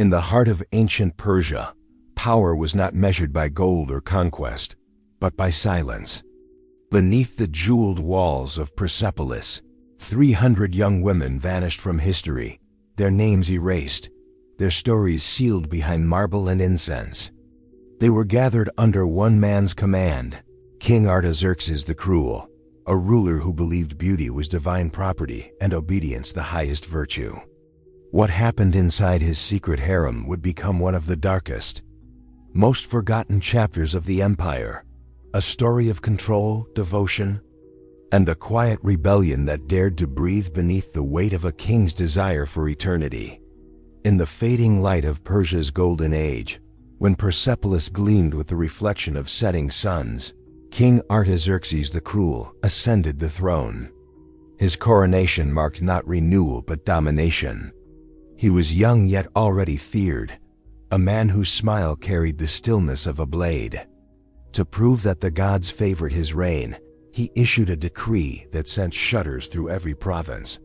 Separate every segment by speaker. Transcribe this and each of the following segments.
Speaker 1: In the heart of ancient Persia, power was not measured by gold or conquest, but by silence. Beneath the jeweled walls of Persepolis, 300 young women vanished from history, their names erased, their stories sealed behind marble and incense. They were gathered under one man's command, King Artaxerxes the Cruel, a ruler who believed beauty was divine property and obedience the highest virtue. What happened inside his secret harem would become one of the darkest, most forgotten chapters of the empire, a story of control, devotion, and a quiet rebellion that dared to breathe beneath the weight of a king's desire for eternity. In the fading light of Persia's golden age, when Persepolis gleamed with the reflection of setting suns, King Artaxerxes the Cruel ascended the throne. His coronation marked not renewal but domination. He was young yet already feared, a man whose smile carried the stillness of a blade. To prove that the gods favored his reign, he issued a decree that sent shudders through every province.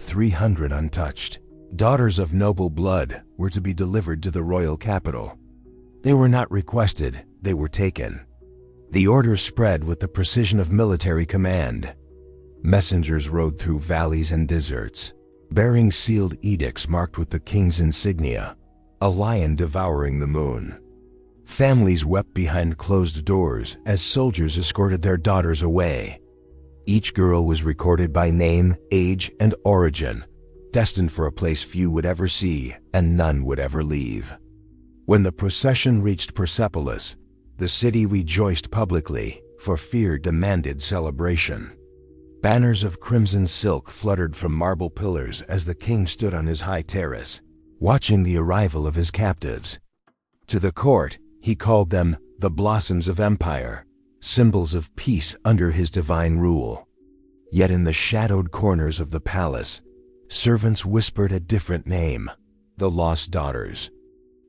Speaker 1: 300 untouched, daughters of noble blood, were to be delivered to the royal capital. They were not requested, they were taken. The order spread with the precision of military command. Messengers rode through valleys and deserts, bearing sealed edicts marked with the king's insignia, a lion devouring the moon. Families wept behind closed doors as soldiers escorted their daughters away. Each girl was recorded by name, age, and origin, destined for a place few would ever see and none would ever leave. When the procession reached Persepolis, the city rejoiced publicly, for fear demanded celebration. Banners of crimson silk fluttered from marble pillars as the king stood on his high terrace, watching the arrival of his captives. To the court, he called them the blossoms of empire, symbols of peace under his divine rule. Yet in the shadowed corners of the palace, servants whispered a different name, the lost daughters.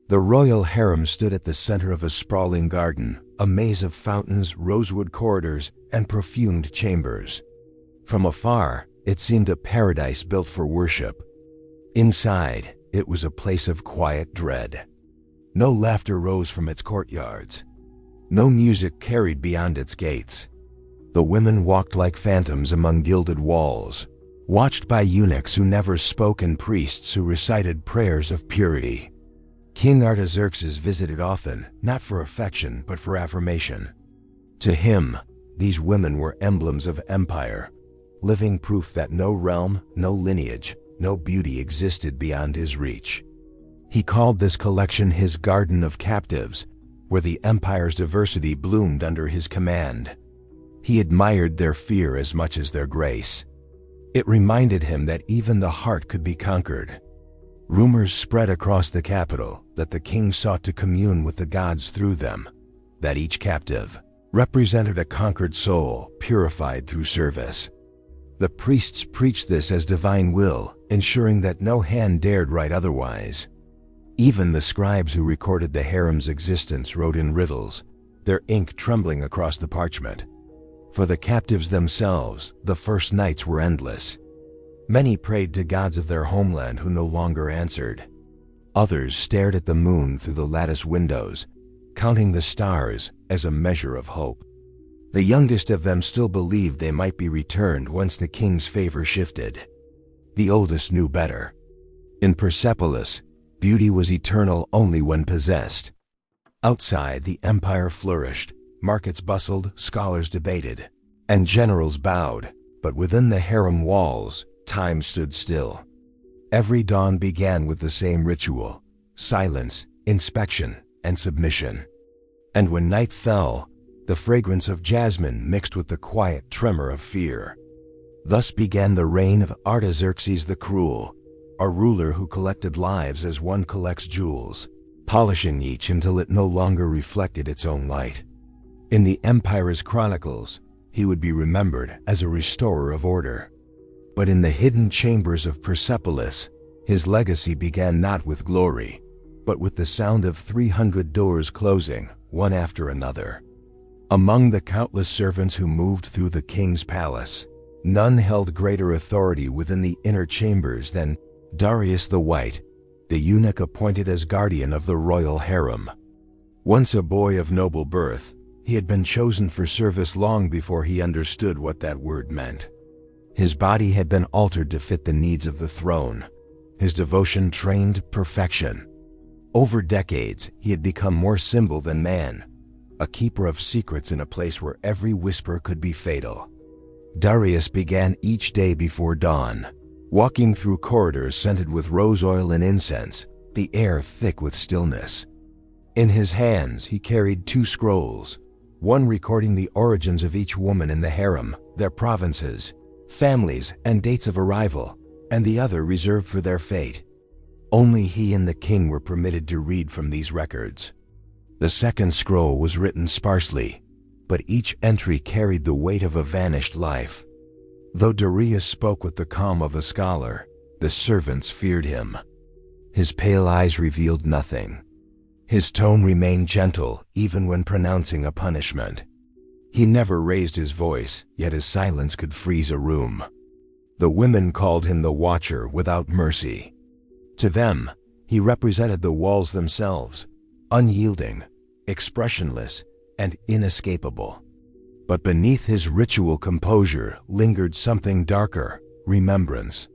Speaker 1: The royal harem stood at the center of a sprawling garden, a maze of fountains, rosewood corridors, and perfumed chambers. From afar, it seemed a paradise built for worship. Inside, it was a place of quiet dread. No laughter rose from its courtyards. No music carried beyond its gates. The women walked like phantoms among gilded walls, watched by eunuchs who never spoke and priests who recited prayers of purity. King Artaxerxes visited often, not for affection but for affirmation. To him, these women were emblems of empire, living proof that no realm, no lineage, no beauty existed beyond his reach. He called this collection his Garden of Captives, where the empire's diversity bloomed under his command. He admired their fear as much as their grace. It reminded him that even the heart could be conquered. Rumors spread across the capital that the king sought to commune with the gods through them, that each captive represented a conquered soul purified through service. The priests preached this as divine will, ensuring that no hand dared write otherwise. Even the scribes who recorded the harem's existence wrote in riddles, their ink trembling across the parchment. For the captives themselves, the first nights were endless. Many prayed to gods of their homeland who no longer answered. Others stared at the moon through the lattice windows, counting the stars as a measure of hope. The youngest of them still believed they might be returned once the king's favor shifted. The oldest knew better. In Persepolis, beauty was eternal only when possessed. Outside, the empire flourished, markets bustled, scholars debated, and generals bowed, but within the harem walls, time stood still. Every dawn began with the same ritual: silence, inspection, and submission. And when night fell, the fragrance of jasmine mixed with the quiet tremor of fear. Thus began the reign of Artaxerxes the Cruel, a ruler who collected lives as one collects jewels, polishing each until it no longer reflected its own light. In the empire's chronicles, he would be remembered as a restorer of order. But in the hidden chambers of Persepolis, his legacy began not with glory, but with the sound of 300 doors closing, one after another. Among the countless servants who moved through the king's palace, none held greater authority within the inner chambers than Darius the White, the eunuch appointed as guardian of the royal harem. Once a boy of noble birth, he had been chosen for service long before he understood what that word meant. His body had been altered to fit the needs of the throne, his devotion trained perfection. Over decades, he had become more symbol than man, a keeper of secrets in a place where every whisper could be fatal. Darius began each day before dawn, walking through corridors scented with rose oil and incense, the air thick with stillness. In his hands, he carried 2 scrolls, one recording the origins of each woman in the harem, their provinces, families, and dates of arrival, and the other reserved for their fate. Only he and the king were permitted to read from these records. The second scroll was written sparsely, but each entry carried the weight of a vanished life. Though Darius spoke with the calm of a scholar, the servants feared him. His pale eyes revealed nothing. His tone remained gentle even when pronouncing a punishment. He never raised his voice, yet his silence could freeze a room. The women called him the Watcher without mercy. To them, he represented the walls themselves, unyielding, expressionless, and inescapable. But beneath his ritual composure lingered something darker: remembrance.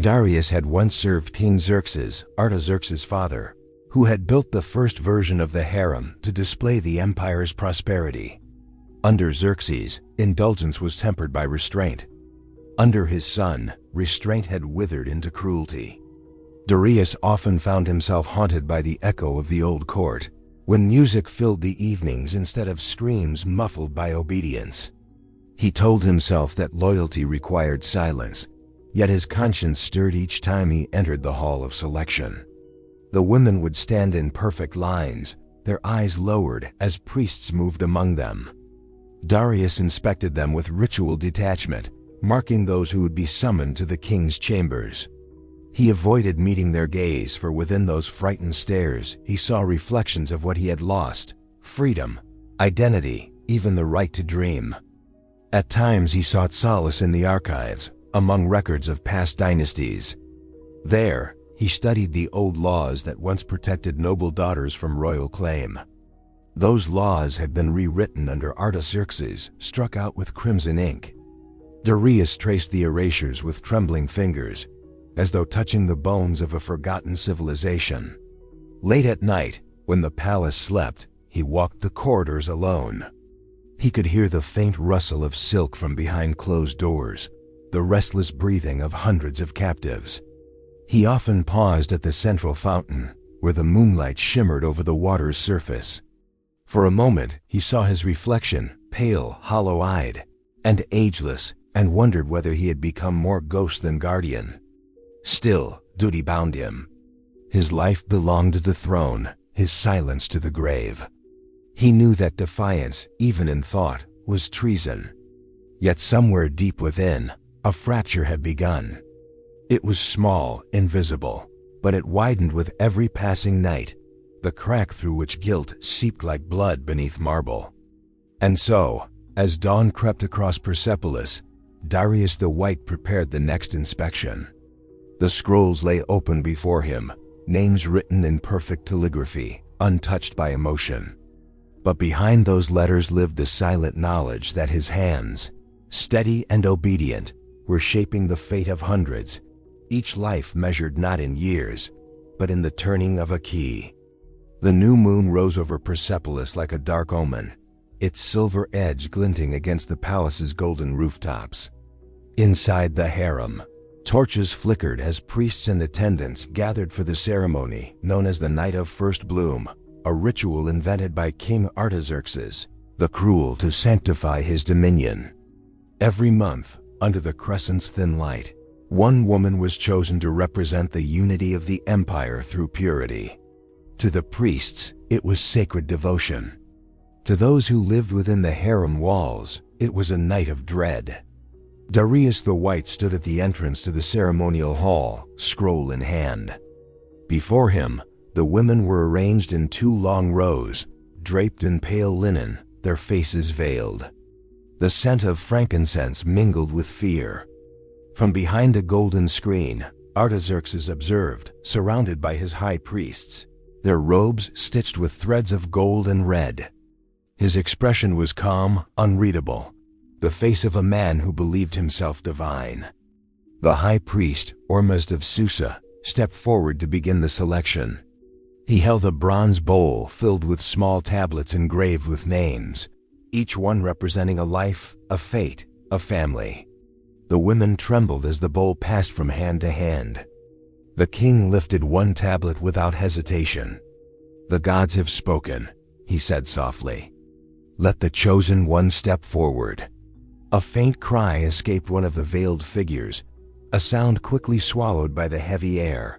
Speaker 1: Darius had once served King Xerxes, Artaxerxes' father, who had built the first version of the harem to display the empire's prosperity. Under Xerxes, indulgence was tempered by restraint. Under his son, restraint had withered into cruelty. Darius often found himself haunted by the echo of the old court, when music filled the evenings instead of screams muffled by obedience. He told himself that loyalty required silence, yet his conscience stirred each time he entered the hall of selection. The women would stand in perfect lines, their eyes lowered as priests moved among them. Darius inspected them with ritual detachment, marking those who would be summoned to the king's chambers. He avoided meeting their gaze, for within those frightened stares he saw reflections of what he had lost: freedom, identity, even the right to dream. At times he sought solace in the archives, among records of past dynasties. There, he studied the old laws that once protected noble daughters from royal claim. Those laws had been rewritten under Artaxerxes, struck out with crimson ink. Darius traced the erasures with trembling fingers, as though touching the bones of a forgotten civilization. Late at night, when the palace slept, he walked the corridors alone. He could hear the faint rustle of silk from behind closed doors, the restless breathing of hundreds of captives. He often paused at the central fountain, where the moonlight shimmered over the water's surface. For a moment, he saw his reflection, pale, hollow-eyed, and ageless, and wondered whether he had become more ghost than guardian. Still, duty bound him. His life belonged to the throne, his silence to the grave. He knew that defiance, even in thought, was treason. Yet somewhere deep within, a fracture had begun. It was small, invisible, but it widened with every passing night, the crack through which guilt seeped like blood beneath marble. And so, as dawn crept across Persepolis, Darius the White prepared the next inspection. The scrolls lay open before him, names written in perfect calligraphy, untouched by emotion. But behind those letters lived the silent knowledge that his hands, steady and obedient, were shaping the fate of hundreds, each life measured not in years, but in the turning of a key. The new moon rose over Persepolis like a dark omen, its silver edge glinting against the palace's golden rooftops. Inside the harem, torches flickered as priests and attendants gathered for the ceremony known as the Night of First Bloom, a ritual invented by King Artaxerxes, the Cruel, to sanctify his dominion. Every month, under the crescent's thin light, one woman was chosen to represent the unity of the empire through purity. To the priests, it was sacred devotion. To those who lived within the harem walls, it was a night of dread. Darius the White stood at the entrance to the ceremonial hall, scroll in hand. Before him, the women were arranged in 2 long rows, draped in pale linen, their faces veiled. The scent of frankincense mingled with fear. From behind a golden screen, Artaxerxes observed, surrounded by his high priests, their robes stitched with threads of gold and red. His expression was calm, unreadable, the face of a man who believed himself divine. The high priest, Ormuzd of Susa, stepped forward to begin the selection. He held a bronze bowl filled with small tablets engraved with names, each one representing a life, a fate, a family. The women trembled as the bowl passed from hand to hand. The king lifted one tablet without hesitation. "The gods have spoken," he said softly. "Let the chosen one step forward." A faint cry escaped one of the veiled figures, a sound quickly swallowed by the heavy air.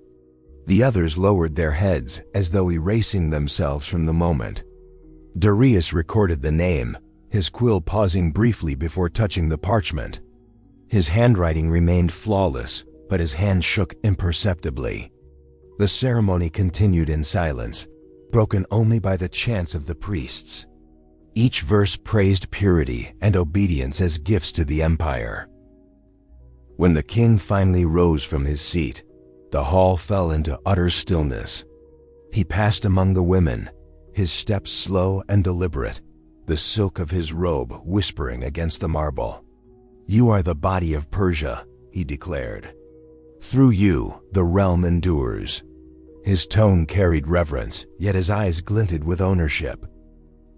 Speaker 1: The others lowered their heads as though erasing themselves from the moment. Darius recorded the name, his quill pausing briefly before touching the parchment. His handwriting remained flawless, but his hand shook imperceptibly. The ceremony continued in silence, broken only by the chants of the priests. Each verse praised purity and obedience as gifts to the empire. When the king finally rose from his seat, the hall fell into utter stillness. He passed among the women, his steps slow and deliberate, the silk of his robe whispering against the marble. "You are the body of Persia," he declared. "Through you, the realm endures." His tone carried reverence, yet his eyes glinted with ownership.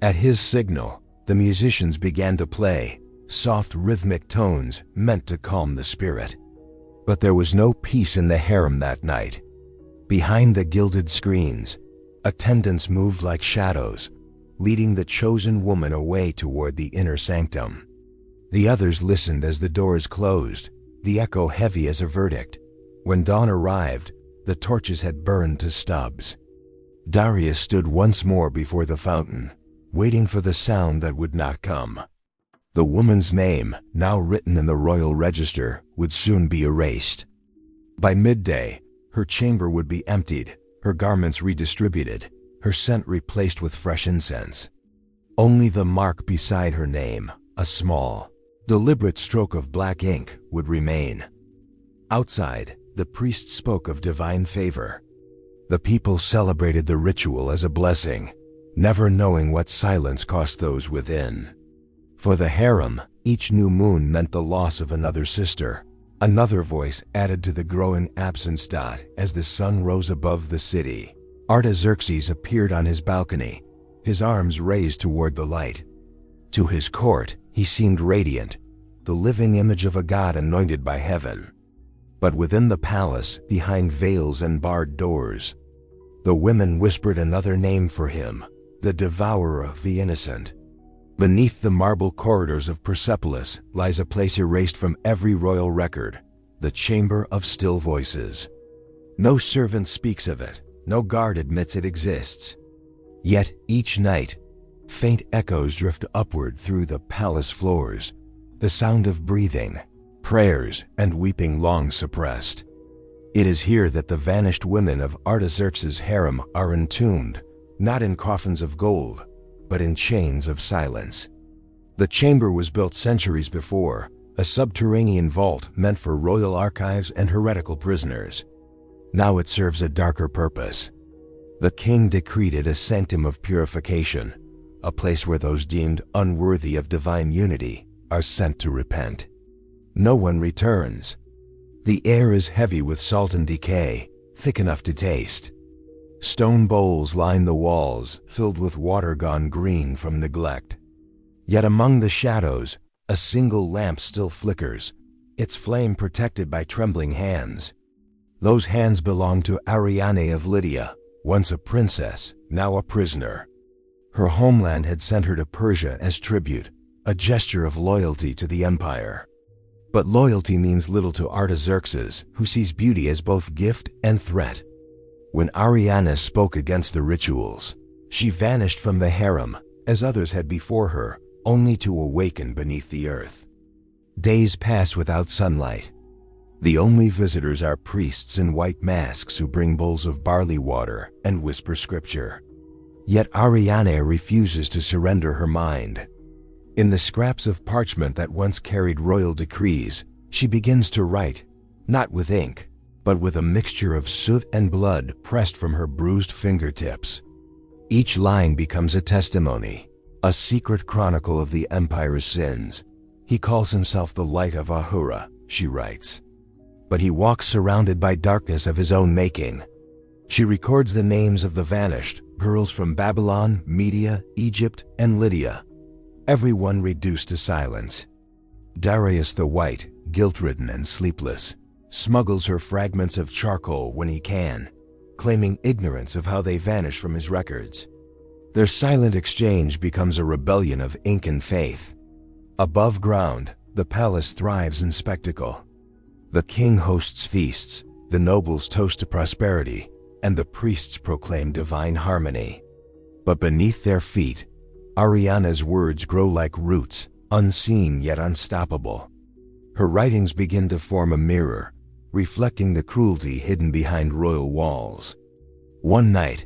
Speaker 1: At his signal, the musicians began to play, soft rhythmic tones meant to calm the spirit. But there was no peace in the harem that night. Behind the gilded screens, attendants moved like shadows, leading the chosen woman away toward the inner sanctum. The others listened as the doors closed, the echo heavy as a verdict. When dawn arrived, the torches had burned to stubs. Darius stood once more before the fountain, waiting for the sound that would not come. The woman's name, now written in the royal register, would soon be erased. By midday, her chamber would be emptied, her garments redistributed, her scent replaced with fresh incense. Only the mark beside her name, a small, deliberate stroke of black ink, would remain. Outside, the priest spoke of divine favor. The people celebrated the ritual as a blessing, never knowing what silence cost those within. For the harem, each new moon meant the loss of another sister. Another voice added to the growing absence dot as the sun rose above the city. Artaxerxes appeared on his balcony, his arms raised toward the light. To his court, he seemed radiant, the living image of a god anointed by heaven. But within the palace, behind veils and barred doors, the women whispered another name for him, the devourer of the innocent. Beneath the marble corridors of Persepolis lies a place erased from every royal record, the Chamber of Still Voices. No servant speaks of it, no guard admits it exists. Yet each night, faint echoes drift upward through the palace floors, the sound of breathing, prayers, and weeping long suppressed. It is here that the vanished women of Artaxerxes' harem are entombed, not in coffins of gold, but in chains of silence. The chamber was built centuries before, a subterranean vault meant for royal archives and heretical prisoners. Now it serves a darker purpose. The king decreed it a sanctum of purification, a place where those deemed unworthy of divine unity are sent to repent. No one returns. The air is heavy with salt and decay, thick enough to taste. Stone bowls line the walls, filled with water gone green from neglect. Yet among the shadows, a single lamp still flickers, its flame protected by trembling hands. Those hands belong to Ariane of Lydia, once a princess, now a prisoner. Her homeland had sent her to Persia as tribute, a gesture of loyalty to the empire. But loyalty means little to Artaxerxes, who sees beauty as both gift and threat. When Ariane spoke against the rituals, she vanished from the harem, as others had before her, only to awaken beneath the earth. Days pass without sunlight. The only visitors are priests in white masks who bring bowls of barley water and whisper scripture. Yet Ariane refuses to surrender her mind. In the scraps of parchment that once carried royal decrees, she begins to write, not with ink, but with a mixture of soot and blood pressed from her bruised fingertips. Each line becomes a testimony, a secret chronicle of the empire's sins. He calls himself the light of Ahura, she writes. But he walks surrounded by darkness of his own making. She records the names of the vanished, girls from Babylon, Media, Egypt, and Lydia, everyone reduced to silence. Darius the White, guilt-ridden and sleepless, smuggles her fragments of charcoal when he can, claiming ignorance of how they vanish from his records. Their silent exchange becomes a rebellion of ink and faith. Above ground, the palace thrives in spectacle. The king hosts feasts, the nobles toast to prosperity, and the priests proclaim divine harmony. But beneath their feet, Ariana's words grow like roots, unseen yet unstoppable. Her writings begin to form a mirror, reflecting the cruelty hidden behind royal walls. One night,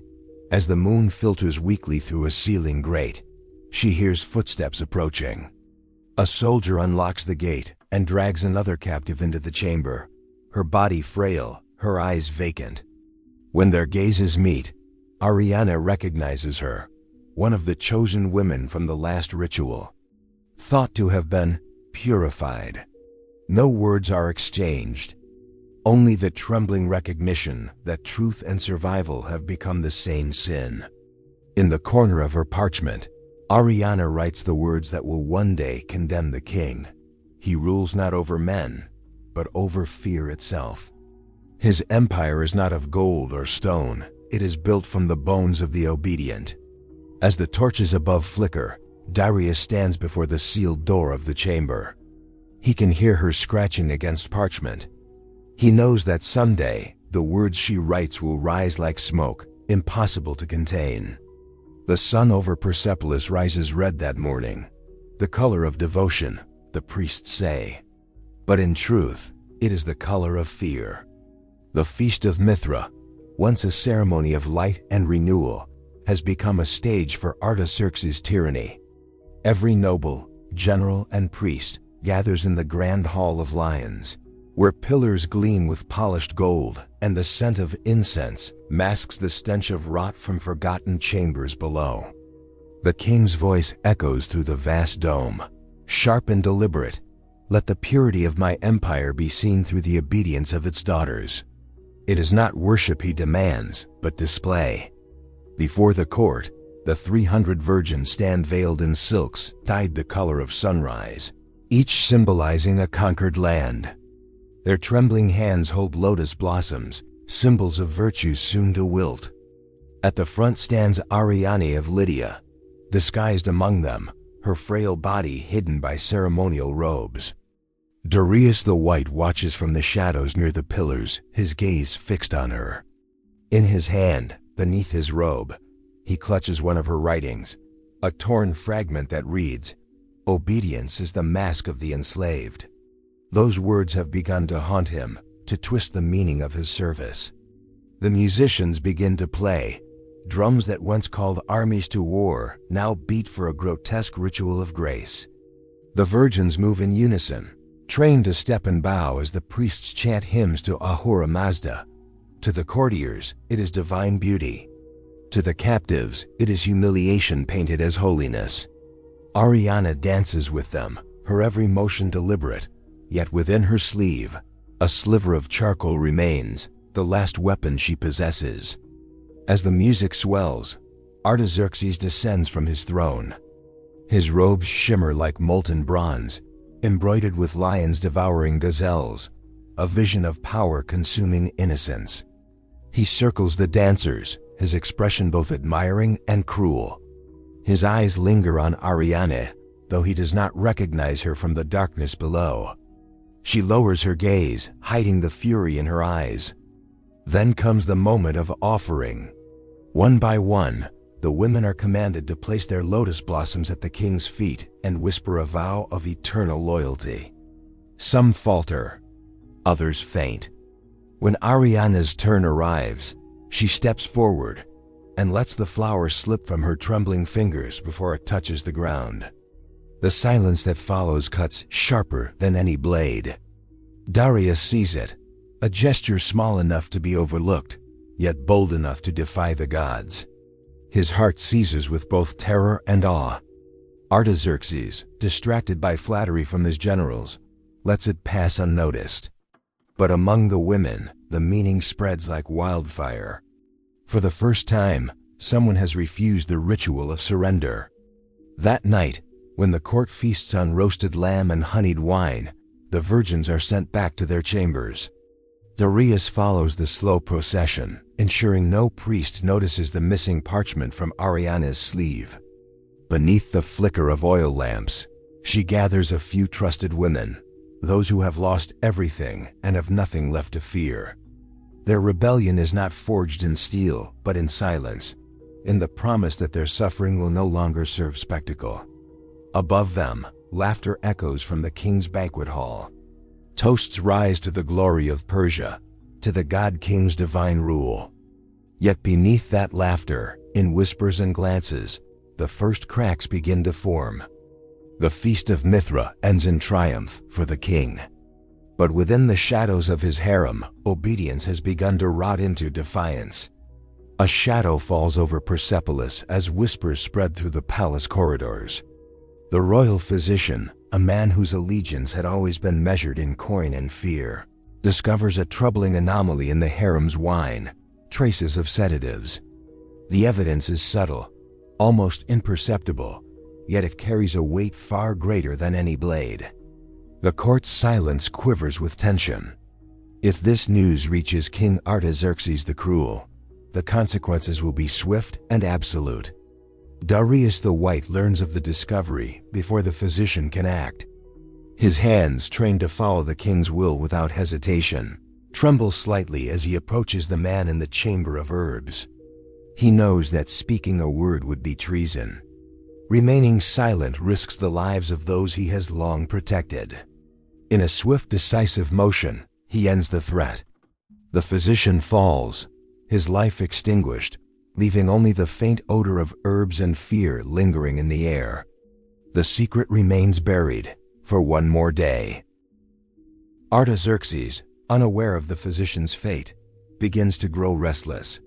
Speaker 1: as the moon filters weakly through a ceiling grate, she hears footsteps approaching. A soldier unlocks the gate and drags another captive into the chamber, her body frail, her eyes vacant. When their gazes meet, Ariana recognizes her, one of the chosen women from the last ritual, thought to have been purified. No words are exchanged, only the trembling recognition that truth and survival have become the same sin. In the corner of her parchment, Ariana writes the words that will one day condemn the king. He rules not over men, but over fear itself. His empire is not of gold or stone, it is built from the bones of the obedient. As the torches above flicker, Darius stands before the sealed door of the chamber. He can hear her scratching against parchment. He knows that someday, the words she writes will rise like smoke, impossible to contain. The sun over Persepolis rises red that morning, the color of devotion, the priests say. But in truth, it is the color of fear. The Feast of Mithra, once a ceremony of light and renewal, has become a stage for Artaxerxes' tyranny. Every noble, general, and priest gathers in the grand hall of lions, where pillars gleam with polished gold and the scent of incense masks the stench of rot from forgotten chambers below. The king's voice echoes through the vast dome, sharp and deliberate. Let the purity of my empire be seen through the obedience of its daughters. It is not worship he demands, but display. Before the court, the 300 virgins stand veiled in silks dyed the color of sunrise, each symbolizing a conquered land. Their trembling hands hold lotus blossoms, symbols of virtue soon to wilt. At the front stands Ariane of Lydia, disguised among them, her frail body hidden by ceremonial robes. Darius the White watches from the shadows near the pillars, his gaze fixed on her. In his hand, beneath his robe, he clutches one of her writings, a torn fragment that reads, "Obedience is the mask of the enslaved." Those words have begun to haunt him, to twist the meaning of his service. The musicians begin to play. Drums that once called armies to war now beat for a grotesque ritual of grace. The virgins move in unison, trained to step and bow as the priests chant hymns to Ahura Mazda. To the courtiers, it is divine beauty. To the captives, it is humiliation painted as holiness. Ariana dances with them, her every motion deliberate, yet within her sleeve, a sliver of charcoal remains, the last weapon she possesses. As the music swells, Artaxerxes descends from his throne. His robes shimmer like molten bronze, embroidered with lions devouring gazelles, a vision of power consuming innocence. He circles the dancers, his expression both admiring and cruel. His eyes linger on Ariane, though he does not recognize her from the darkness below. She lowers her gaze, hiding the fury in her eyes. Then comes the moment of offering. One by one, the women are commanded to place their lotus blossoms at the king's feet and whisper a vow of eternal loyalty. Some falter, others faint. When Ariana's turn arrives, she steps forward and lets the flower slip from her trembling fingers before it touches the ground. The silence that follows cuts sharper than any blade. Darius sees it, a gesture small enough to be overlooked, yet bold enough to defy the gods. His heart seizes with both terror and awe. Artaxerxes, distracted by flattery from his generals, lets it pass unnoticed. But among the women, the meaning spreads like wildfire. For the first time, someone has refused the ritual of surrender. That night, when the court feasts on roasted lamb and honeyed wine, the virgins are sent back to their chambers. Darius follows the slow procession, ensuring no priest notices the missing parchment from Ariana's sleeve. Beneath the flicker of oil lamps, she gathers a few trusted women, those who have lost everything and have nothing left to fear. Their rebellion is not forged in steel, but in silence, in the promise that their suffering will no longer serve spectacle. Above them, laughter echoes from the king's banquet hall. Toasts rise to the glory of Persia, to the god-king's divine rule. Yet beneath that laughter, in whispers and glances, the first cracks begin to form. The feast of Mithra ends in triumph for the king. But within the shadows of his harem, obedience has begun to rot into defiance. A shadow falls over Persepolis as whispers spread through the palace corridors. The royal physician, a man whose allegiance had always been measured in coin and fear, discovers a troubling anomaly in the harem's wine, traces of sedatives. The evidence is subtle, almost imperceptible, yet it carries a weight far greater than any blade. The court's silence quivers with tension. If this news reaches King Artaxerxes the Cruel, the consequences will be swift and absolute. Darius the White learns of the discovery before the physician can act. His hands, trained to follow the king's will without hesitation, tremble slightly as he approaches the man in the chamber of herbs. He knows that speaking a word would be treason. Remaining silent risks the lives of those he has long protected. In a swift, decisive motion, he ends the threat. The physician falls, his life extinguished, leaving only the faint odor of herbs and fear lingering in the air. The secret remains buried for one more day. Artaxerxes, unaware of the physician's fate, begins to grow restless.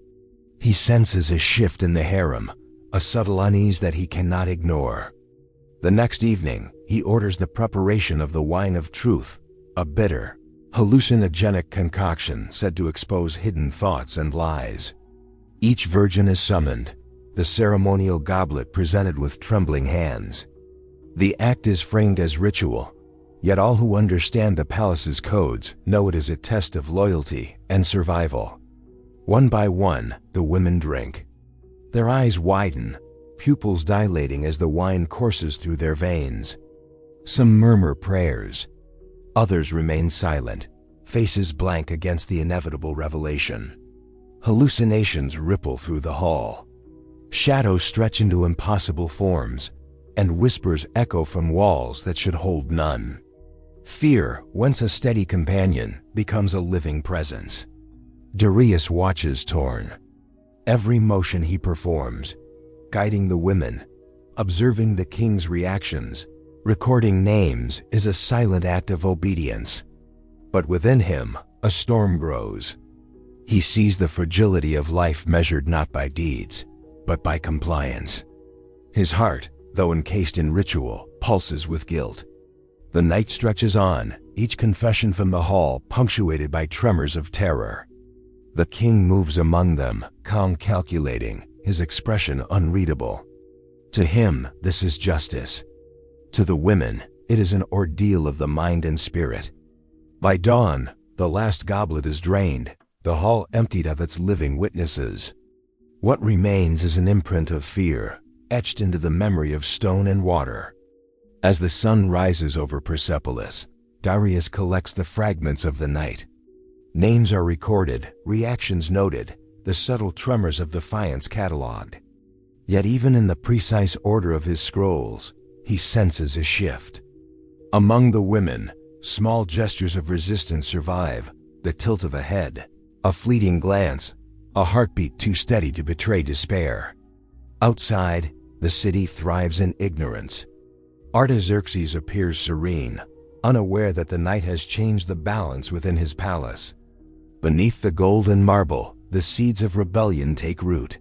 Speaker 1: He senses a shift in the harem, a subtle unease that he cannot ignore. The next evening, he orders the preparation of the wine of truth, a bitter, hallucinogenic concoction said to expose hidden thoughts and lies. Each virgin is summoned, the ceremonial goblet presented with trembling hands. The act is framed as ritual, yet all who understand the palace's codes know it is a test of loyalty and survival. One by one, the women drink. Their eyes widen, pupils dilating as the wine courses through their veins. Some murmur prayers. Others remain silent, faces blank against the inevitable revelation. Hallucinations ripple through the hall. Shadows stretch into impossible forms, and whispers echo from walls that should hold none. Fear, once a steady companion, becomes a living presence. Darius watches torn. Every motion he performs, guiding the women, observing the king's reactions, recording names, is a silent act of obedience. But within him, a storm grows. He sees the fragility of life measured not by deeds, but by compliance. His heart, though encased in ritual, pulses with guilt. The night stretches on, each confession from the hall punctuated by tremors of terror. The king moves among them, calm, calculating, his expression unreadable. To him, this is justice. To the women, it is an ordeal of the mind and spirit. By dawn, the last goblet is drained, the hall emptied of its living witnesses. What remains is an imprint of fear, etched into the memory of stone and water. As the sun rises over Persepolis, Darius collects the fragments of the night. Names are recorded, reactions noted, the subtle tremors of defiance catalogued. Yet even in the precise order of his scrolls, he senses a shift. Among the women, small gestures of resistance survive, the tilt of a head, a fleeting glance, a heartbeat too steady to betray despair. Outside, the city thrives in ignorance. Artaxerxes appears serene, unaware that the night has changed the balance within his palace. Beneath the golden marble, the seeds of rebellion take root.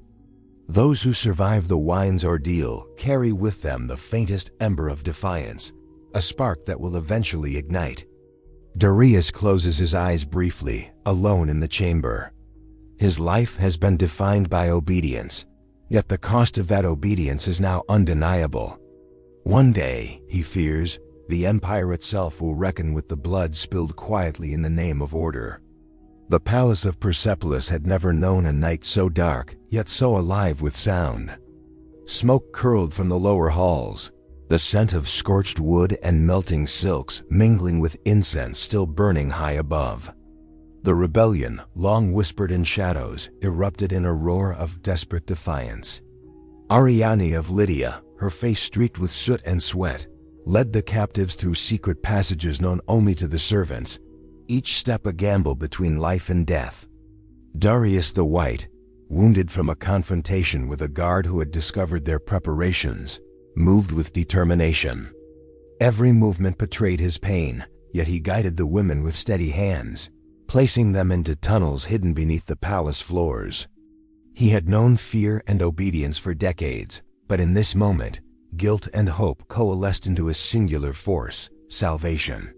Speaker 1: Those who survive the wine's ordeal carry with them the faintest ember of defiance, a spark that will eventually ignite. Darius closes his eyes briefly, alone in the chamber. His life has been defined by obedience, yet the cost of that obedience is now undeniable. One day, he fears, the empire itself will reckon with the blood spilled quietly in the name of order. The palace of Persepolis had never known a night so dark, yet so alive with sound. Smoke curled from the lower halls, the scent of scorched wood and melting silks mingling with incense still burning high above. The rebellion, long whispered in shadows, erupted in a roar of desperate defiance. Ariane of Lydia, her face streaked with soot and sweat, led the captives through secret passages known only to the servants, each step a gamble between life and death. Darius the White, wounded from a confrontation with a guard who had discovered their preparations, moved with determination. Every movement betrayed his pain, yet he guided the women with steady hands, placing them into tunnels hidden beneath the palace floors. He had known fear and obedience for decades, but in this moment, guilt and hope coalesced into a singular force: salvation.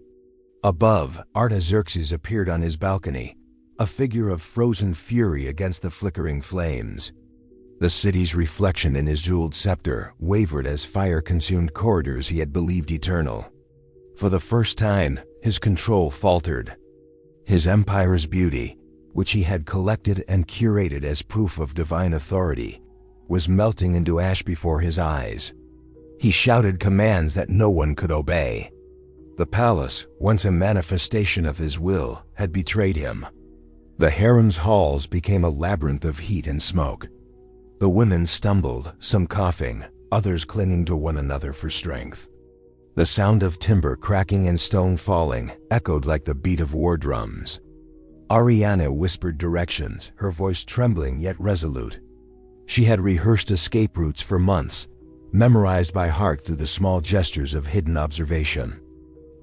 Speaker 1: Above, Artaxerxes appeared on his balcony, a figure of frozen fury against the flickering flames. The city's reflection in his jeweled scepter wavered as fire consumed corridors he had believed eternal. For the first time, his control faltered. His empire's beauty, which he had collected and curated as proof of divine authority, was melting into ash before his eyes. He shouted commands that no one could obey. The palace, once a manifestation of his will, had betrayed him. The harem's halls became a labyrinth of heat and smoke. The women stumbled, some coughing, others clinging to one another for strength. The sound of timber cracking and stone falling echoed like the beat of war drums. Ariane whispered directions, her voice trembling yet resolute. She had rehearsed escape routes for months, memorized by heart through the small gestures of hidden observation.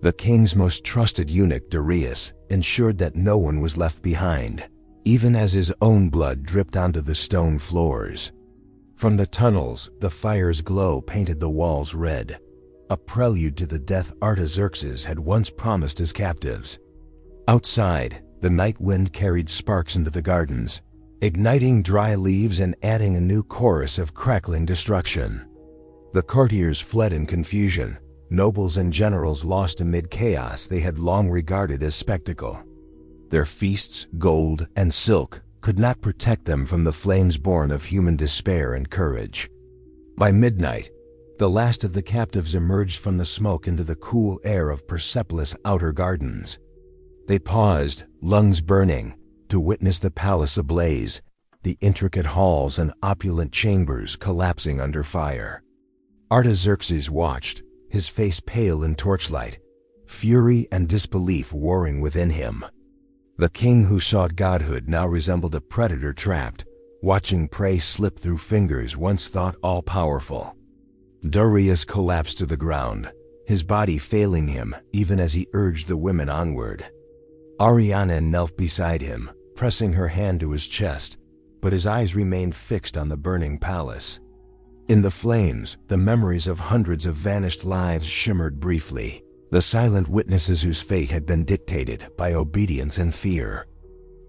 Speaker 1: The king's most trusted eunuch, Darius, ensured that no one was left behind, even as his own blood dripped onto the stone floors. From the tunnels, the fire's glow painted the walls red, a prelude to the death Artaxerxes had once promised his captives. Outside, the night wind carried sparks into the gardens, igniting dry leaves and adding a new chorus of crackling destruction. The courtiers fled in confusion, nobles and generals lost amid chaos they had long regarded as spectacle. Their feasts, gold, and silk could not protect them from the flames born of human despair and courage. By midnight, the last of the captives emerged from the smoke into the cool air of Persepolis' outer gardens. They paused, lungs burning, to witness the palace ablaze, the intricate halls and opulent chambers collapsing under fire. Artaxerxes watched, his face pale in torchlight, fury and disbelief warring within him. The king who sought godhood now resembled a predator trapped, watching prey slip through fingers once thought all-powerful. Darius collapsed to the ground, his body failing him even as he urged the women onward. Ariane knelt beside him, pressing her hand to his chest, but his eyes remained fixed on the burning palace. In the flames, the memories of hundreds of vanished lives shimmered briefly, the silent witnesses whose fate had been dictated by obedience and fear.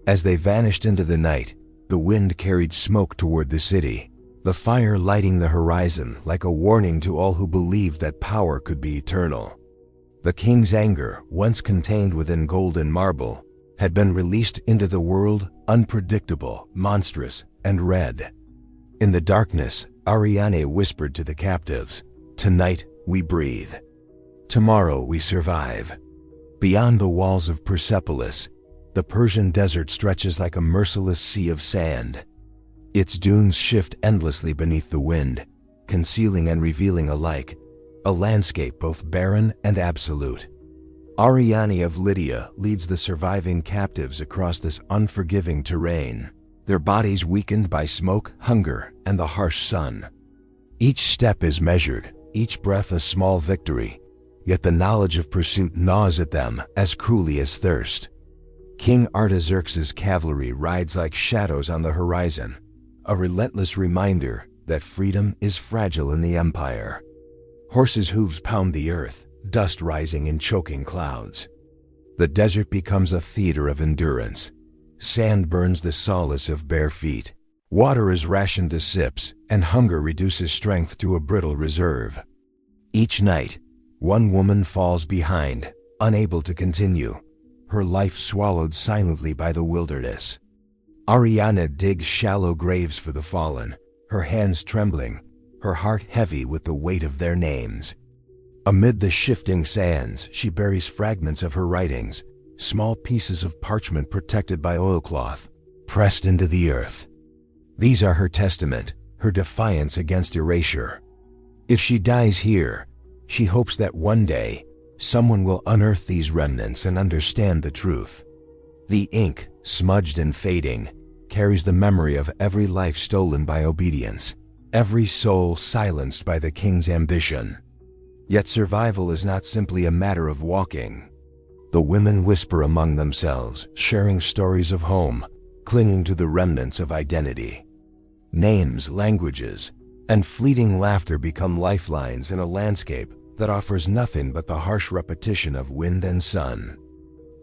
Speaker 1: As they vanished into the night, the wind carried smoke toward the city, the fire lighting the horizon like a warning to all who believed that power could be eternal. The king's anger, once contained within golden marble, had been released into the world, unpredictable, monstrous, and red. In the darkness, Ariane whispered to the captives, "Tonight we breathe. Tomorrow we survive." Beyond the walls of Persepolis, the Persian desert stretches like a merciless sea of sand. Its dunes shift endlessly beneath the wind, concealing and revealing alike, a landscape both barren and absolute. Ariane of Lydia leads the surviving captives across this unforgiving terrain, their bodies weakened by smoke, hunger, and the harsh sun. Each step is measured, each breath a small victory, yet the knowledge of pursuit gnaws at them as cruelly as thirst. King Artaxerxes' cavalry rides like shadows on the horizon, a relentless reminder that freedom is fragile in the empire. Horses' hooves pound the earth, dust rising in choking clouds. The desert becomes a theater of endurance. Sand burns the solace of bare feet. Water is rationed to sips, and hunger reduces strength to a brittle reserve. Each night, one woman falls behind, unable to continue, her life swallowed silently by the wilderness. Ariana digs shallow graves for the fallen, her hands trembling, her heart heavy with the weight of their names. Amid the shifting sands, she buries fragments of her writings, small pieces of parchment protected by oilcloth, pressed into the earth. These are her testament, her defiance against erasure. If she dies here, she hopes that one day, someone will unearth these remnants and understand the truth. The ink, smudged and fading, carries the memory of every life stolen by obedience, every soul silenced by the king's ambition. Yet survival is not simply a matter of walking. The women whisper among themselves, sharing stories of home, clinging to the remnants of identity. Names, languages, and fleeting laughter become lifelines in a landscape that offers nothing but the harsh repetition of wind and sun.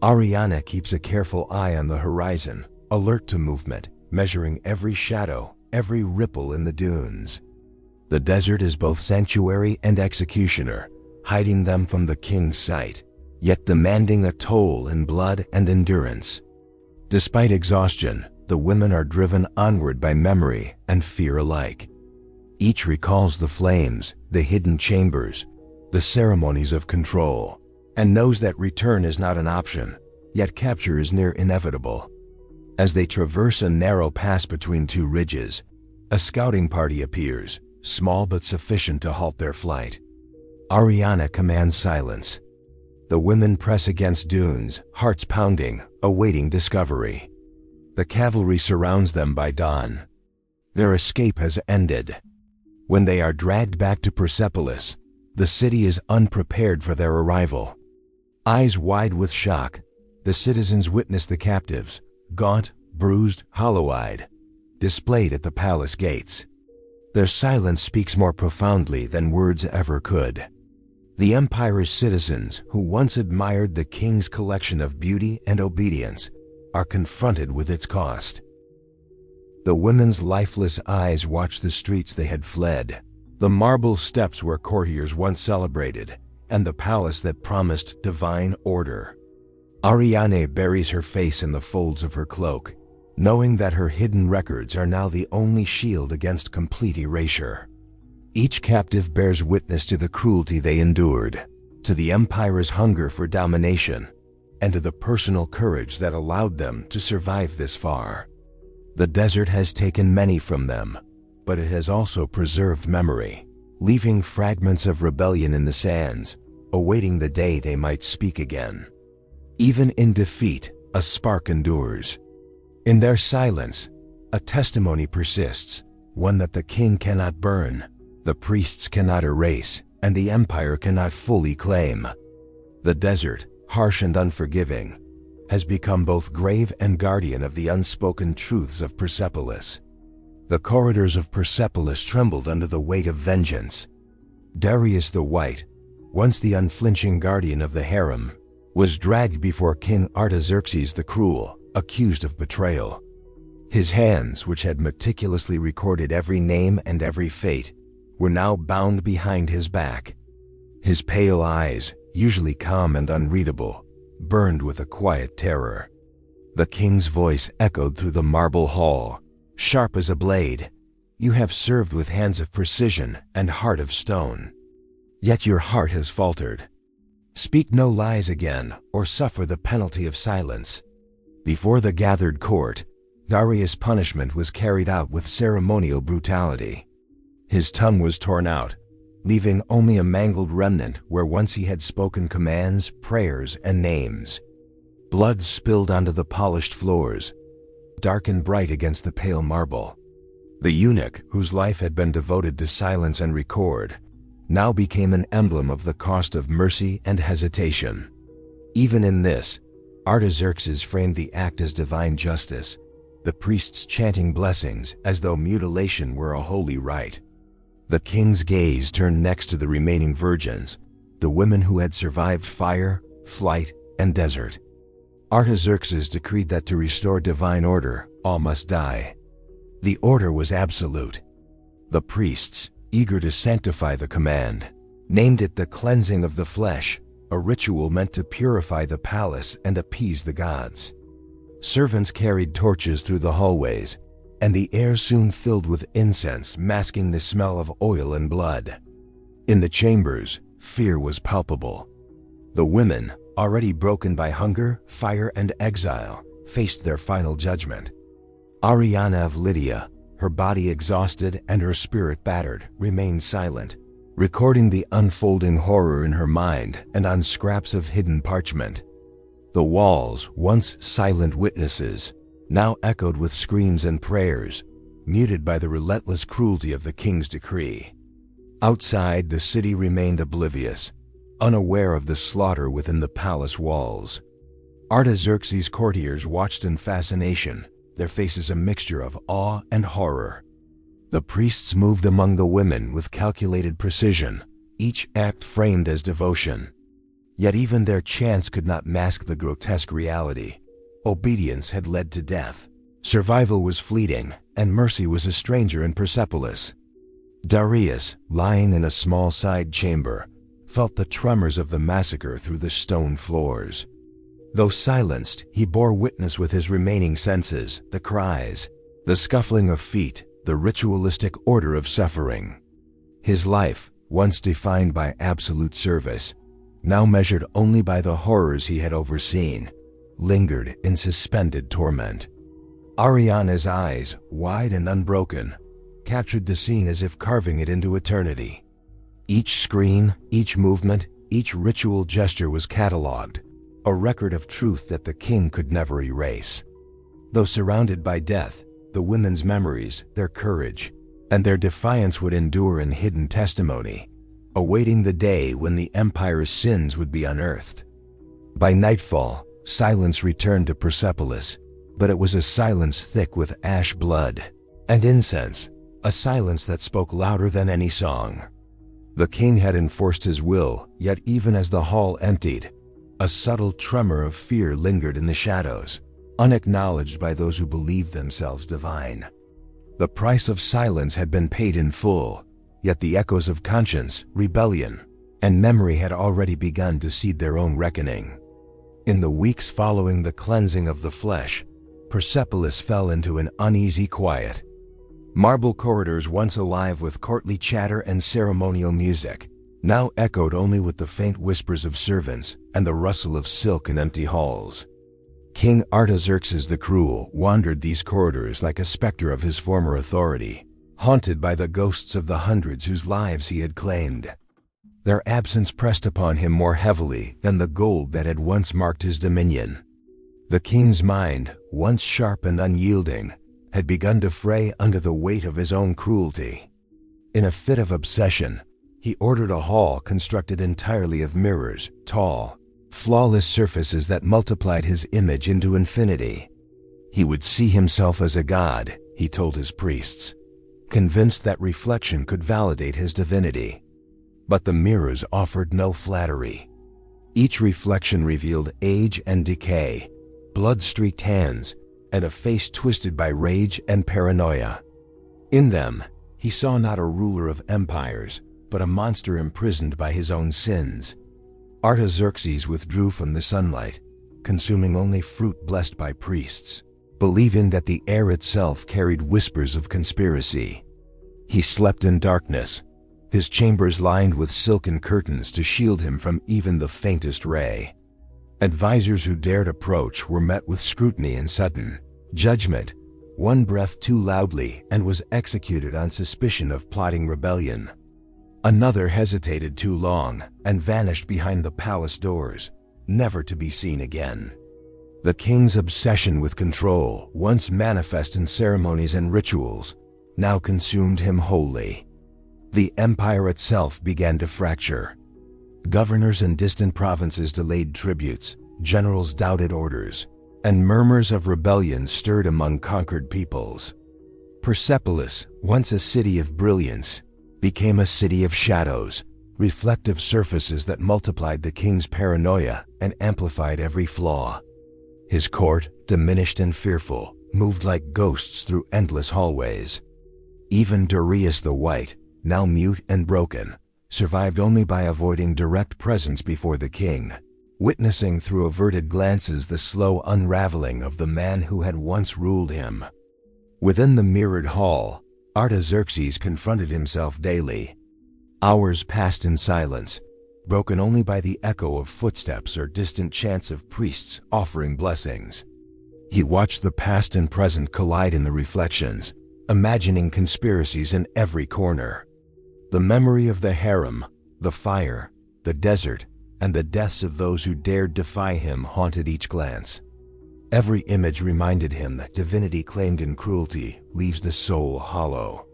Speaker 1: Ariana keeps a careful eye on the horizon, alert to movement, measuring every shadow, every ripple in the dunes. The desert is both sanctuary and executioner, hiding them from the king's sight, yet demanding a toll in blood and endurance. Despite exhaustion, the women are driven onward by memory and fear alike. Each recalls the flames, the hidden chambers, the ceremonies of control, and knows that return is not an option, yet capture is near inevitable. As they traverse a narrow pass between two ridges, a scouting party appears, small but sufficient to halt their flight. Ariana commands silence. The women press against dunes, hearts pounding, awaiting discovery. The cavalry surrounds them by dawn. Their escape has ended. When they are dragged back to Persepolis, the city is unprepared for their arrival. Eyes wide with shock, the citizens witness the captives, gaunt, bruised, hollow-eyed, displayed at the palace gates. Their silence speaks more profoundly than words ever could. The empire's citizens, who once admired the king's collection of beauty and obedience, are confronted with its cost. The women's lifeless eyes watch the streets they had fled, the marble steps where courtiers once celebrated, and the palace that promised divine order. Ariane buries her face in the folds of her cloak, knowing that her hidden records are now the only shield against complete erasure. Each captive bears witness to the cruelty they endured, to the empire's hunger for domination, and to the personal courage that allowed them to survive this far. The desert has taken many from them, but it has also preserved memory, leaving fragments of rebellion in the sands, awaiting the day they might speak again. Even in defeat, a spark endures. In their silence, a testimony persists, one that the king cannot burn, the priests cannot erase, and the empire cannot fully claim. The desert, harsh and unforgiving, has become both grave and guardian of the unspoken truths of Persepolis. The corridors of Persepolis trembled under the weight of vengeance. Darius the White, once the unflinching guardian of the harem, was dragged before King Artaxerxes the Cruel, accused of betrayal. His hands, which had meticulously recorded every name and every fate, were now bound behind his back. His pale eyes, usually calm and unreadable, burned with a quiet terror. The king's voice echoed through the marble hall, sharp as a blade. "You have served with hands of precision and heart of stone. Yet your heart has faltered. Speak no lies again, or suffer the penalty of silence." Before the gathered court, Darius' punishment was carried out with ceremonial brutality. His tongue was torn out, leaving only a mangled remnant where once he had spoken commands, prayers, and names. Blood spilled onto the polished floors, dark and bright against the pale marble. The eunuch, whose life had been devoted to silence and record, now became an emblem of the cost of mercy and hesitation. Even in this, Artaxerxes framed the act as divine justice, the priests chanting blessings as though mutilation were a holy rite. The king's gaze turned next to the remaining virgins, the women who had survived fire, flight, and desert. Artaxerxes decreed that to restore divine order, all must die. The order was absolute. The priests, eager to sanctify the command, named it the cleansing of the flesh, a ritual meant to purify the palace and appease the gods. Servants carried torches through the hallways, and the air soon filled with incense masking the smell of oil and blood. In the chambers, fear was palpable. The women, already broken by hunger, fire, and exile, faced their final judgment. Ariana of Lydia, her body exhausted and her spirit battered, remained silent, recording the unfolding horror in her mind and on scraps of hidden parchment. The walls, once silent witnesses, now echoed with screams and prayers, muted by the relentless cruelty of the king's decree. Outside, the city remained oblivious, unaware of the slaughter within the palace walls. Artaxerxes' courtiers watched in fascination, their faces a mixture of awe and horror. The priests moved among the women with calculated precision, each act framed as devotion. Yet even their chants could not mask the grotesque reality. Obedience had led to death. Survival was fleeting, and mercy was a stranger in Persepolis. Darius, lying in a small side chamber, felt the tremors of the massacre through the stone floors. Though silenced, he bore witness with his remaining senses, the cries, the scuffling of feet, the ritualistic order of suffering. His life, once defined by absolute service, now measured only by the horrors he had overseen, lingered in suspended torment. Ariana's eyes, wide and unbroken, captured the scene as if carving it into eternity. Each scream, each movement, each ritual gesture was catalogued, a record of truth that the king could never erase. Though surrounded by death, the women's memories, their courage, and their defiance would endure in hidden testimony, awaiting the day when the empire's sins would be unearthed. By nightfall, silence returned to Persepolis, but it was a silence thick with ash blood and incense, a silence that spoke louder than any song. The king had enforced his will, yet even as the hall emptied, a subtle tremor of fear lingered in the shadows, unacknowledged by those who believed themselves divine. The price of silence had been paid in full, yet the echoes of conscience, rebellion, and memory had already begun to seed their own reckoning. In the weeks following the cleansing of the flesh, Persepolis fell into an uneasy quiet. Marble corridors once alive with courtly chatter and ceremonial music, now echoed only with the faint whispers of servants and the rustle of silk in empty halls. King Artaxerxes the Cruel wandered these corridors like a specter of his former authority, haunted by the ghosts of the hundreds whose lives he had claimed. Their absence pressed upon him more heavily than the gold that had once marked his dominion. The king's mind, once sharp and unyielding, had begun to fray under the weight of his own cruelty. In a fit of obsession, he ordered a hall constructed entirely of mirrors, tall, flawless surfaces that multiplied his image into infinity. He would see himself as a god, he told his priests, convinced that reflection could validate his divinity. But the mirrors offered no flattery. Each reflection revealed age and decay, blood-streaked hands, and a face twisted by rage and paranoia. In them, he saw not a ruler of empires, but a monster imprisoned by his own sins. Artaxerxes withdrew from the sunlight, consuming only fruit blessed by priests, believing that the air itself carried whispers of conspiracy. He slept in darkness, his chambers lined with silken curtains to shield him from even the faintest ray. Advisors who dared approach were met with scrutiny and sudden judgment. One breathed too loudly and was executed on suspicion of plotting rebellion. Another hesitated too long and vanished behind the palace doors, never to be seen again. The king's obsession with control, once manifest in ceremonies and rituals, now consumed him wholly. The empire itself began to fracture. Governors in distant provinces delayed tributes, generals doubted orders, and murmurs of rebellion stirred among conquered peoples. Persepolis, once a city of brilliance, became a city of shadows, reflective surfaces that multiplied the king's paranoia and amplified every flaw. His court, diminished and fearful, moved like ghosts through endless hallways. Even Darius the White, now mute and broken, survived only by avoiding direct presence before the king, witnessing through averted glances the slow unraveling of the man who had once ruled him. Within the mirrored hall, Artaxerxes confronted himself daily. Hours passed in silence, broken only by the echo of footsteps or distant chants of priests offering blessings. He watched the past and present collide in the reflections, imagining conspiracies in every corner. The memory of the harem, the fire, the desert, and the deaths of those who dared defy him haunted each glance. Every image reminded him that divinity claimed in cruelty leaves the soul hollow.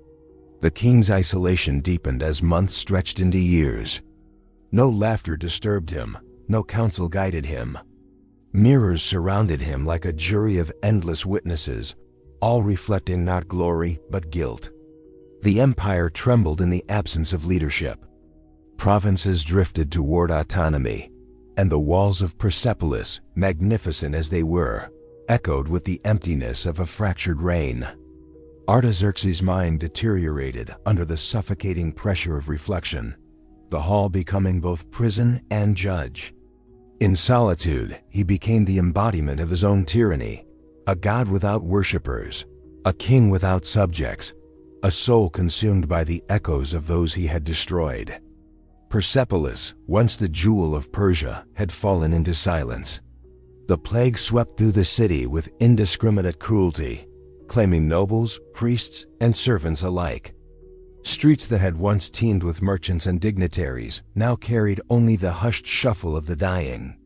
Speaker 1: The king's isolation deepened as months stretched into years. No laughter disturbed him, no counsel guided him. Mirrors surrounded him like a jury of endless witnesses, all reflecting not glory but guilt. The empire trembled in the absence of leadership. Provinces drifted toward autonomy, and the walls of Persepolis, magnificent as they were, echoed with the emptiness of a fractured reign. Artaxerxes' mind deteriorated under the suffocating pressure of reflection, the hall becoming both prison and judge. In solitude, he became the embodiment of his own tyranny, a god without worshippers, a king without subjects, a soul consumed by the echoes of those he had destroyed. Persepolis, once the jewel of Persia, had fallen into silence. The plague swept through the city with indiscriminate cruelty, claiming nobles, priests, and servants alike. Streets that had once teemed with merchants and dignitaries now carried only the hushed shuffle of the dying.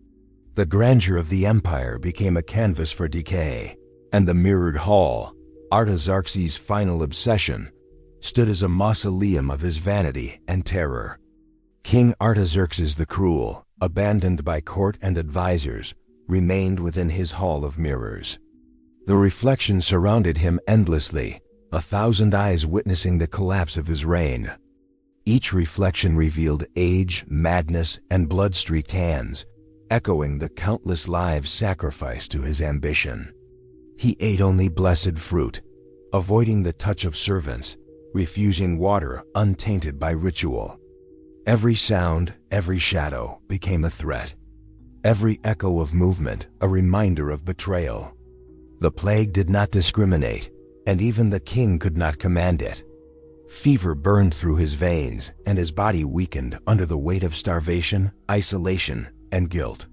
Speaker 1: The grandeur of the empire became a canvas for decay, and the mirrored hall, Artaxerxes' final obsession, stood as a mausoleum of his vanity and terror. King Artaxerxes the Cruel, abandoned by court and advisors, remained within his hall of mirrors. The reflections surrounded him endlessly, 1,000 eyes witnessing the collapse of his reign. Each reflection revealed age, madness, and blood-streaked hands, echoing the countless lives sacrificed to his ambition. He ate only blessed fruit, avoiding the touch of servants, refusing water untainted by ritual. Every sound, every shadow became a threat. Every echo of movement a reminder of betrayal. The plague did not discriminate, and even the king could not command it. Fever burned through his veins, and his body weakened under the weight of starvation, isolation, and guilt.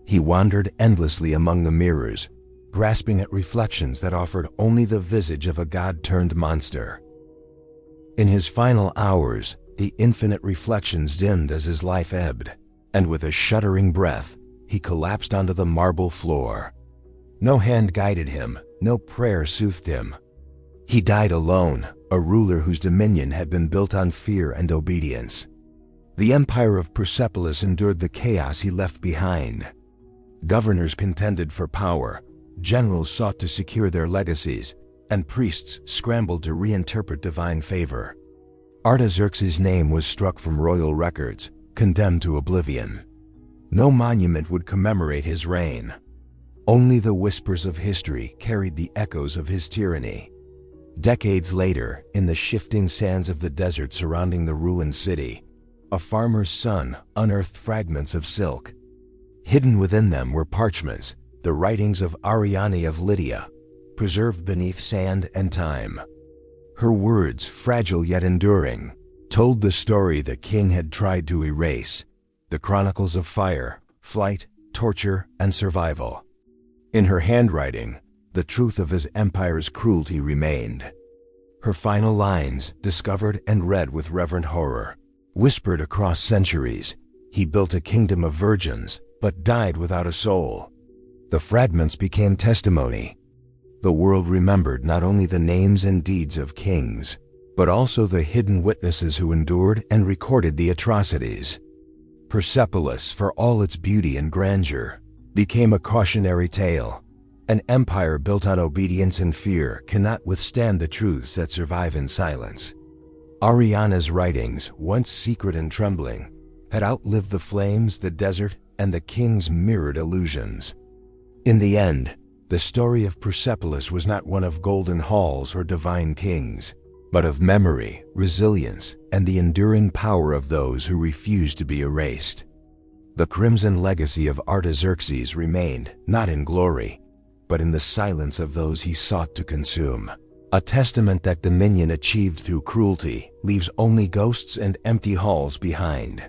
Speaker 1: He wandered endlessly among the mirrors, grasping at reflections that offered only the visage of a god-turned monster. In his final hours, the infinite reflections dimmed as his life ebbed, and with a shuddering breath, he collapsed onto the marble floor. No hand guided him, no prayer soothed him. He died alone, a ruler whose dominion had been built on fear and obedience. The empire of Persepolis endured the chaos he left behind. Governors contended for power, generals sought to secure their legacies, and priests scrambled to reinterpret divine favor. Artaxerxes' name was struck from royal records, condemned to oblivion. No monument would commemorate his reign. Only the whispers of history carried the echoes of his tyranny. Decades later, in the shifting sands of the desert surrounding the ruined city, a farmer's son unearthed fragments of silk. Hidden within them were parchments, the writings of Ariane of Lydia, preserved beneath sand and time. Her words, fragile yet enduring, told the story the king had tried to erase, the chronicles of fire, flight, torture, and survival. In her handwriting, the truth of his empire's cruelty remained. Her final lines, discovered and read with reverent horror, whispered across centuries, "He built a kingdom of virgins, but died without a soul." The fragments became testimony. The world remembered not only the names and deeds of kings, but also the hidden witnesses who endured and recorded the atrocities. Persepolis, for all its beauty and grandeur, became a cautionary tale. An empire built on obedience and fear cannot withstand the truths that survive in silence. Ariana's writings, once secret and trembling, had outlived the flames, the desert, and the king's mirrored illusions. In the end, the story of Persepolis was not one of golden halls or divine kings, but of memory, resilience, and the enduring power of those who refused to be erased. The crimson legacy of Artaxerxes remained, not in glory, but in the silence of those he sought to consume. A testament that dominion achieved through cruelty leaves only ghosts and empty halls behind.